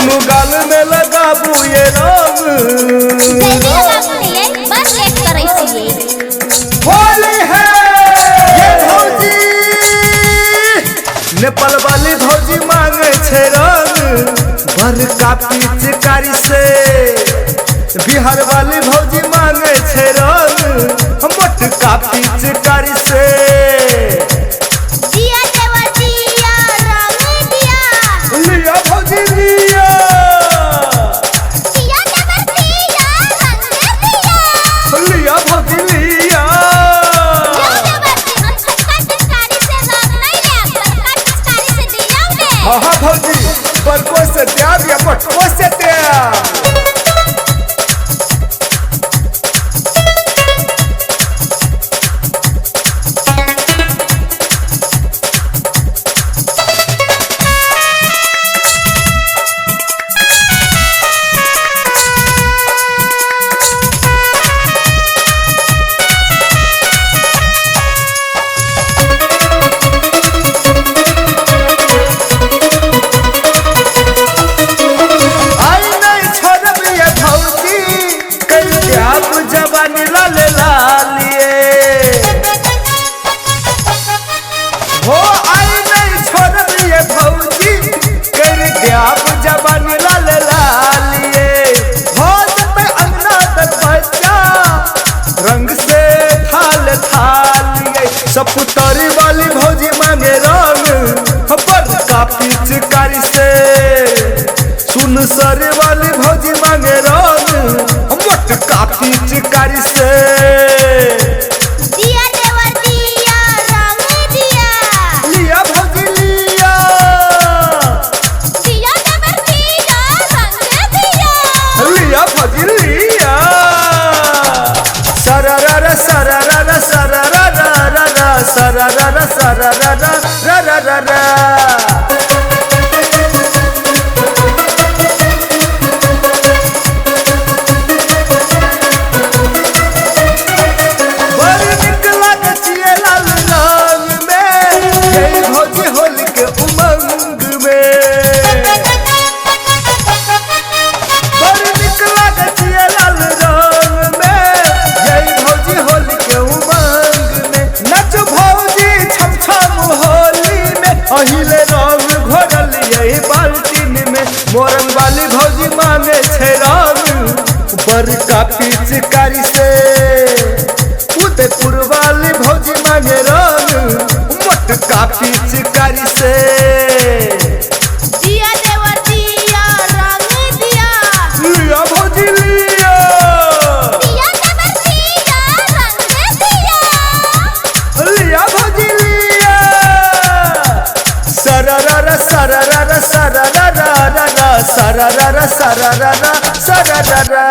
दुनु गाल में लगाबू ये रंग बस एक करे छिए होली है ये भौजी नेपाल वाली भौजी मांगे छे रंग बड़का पिचकारी से बिहार वाली भौजी मांगे छे रंग मोटका पिचकारी से दिया देवर दिया रंग दिया लिया भौजी लिया दिया देवर दिया रंग दिया लिया भौजी लिया हम छोटका पिचकारी से रंग नहीं ले बड़का पिचकारी से दिया में हाँ भौजी बड़को से त्याग या बटको से त्याग जवानी लाले लालिए हो आई नहीं छोड़ ये भौजी कर दियाप जवानी लाले लालिए हो जब अंगना दर बच्चा रंग से थाल थालिए सपुतरी वाली भौजी मांगे रंग बड़का पिचकारी से सुनसर वाली भौजी मांगे रंग मोटका पिचकारी से दिया देवर दिया रंग दिया लिया भौजी लिया दिया देवर दिया रंग दिया लिया भौजी लिया सरररा सरररा सरररा सरररा सरररा अहिले रंग घोरल यही बाल्टीन में मोरन वाली भौजी मांगे छे रंग बड़का पिचकारी से उदयपुर वाली भौजी मांगे रंग मोटका पिचकारी से दिया देवर दिया रंग दिया लिया भौजी लिया दिया देवर दिया रंग दिया लिया भौजी लिया सरररा सरररा सरररा सरररा सरररा सरररा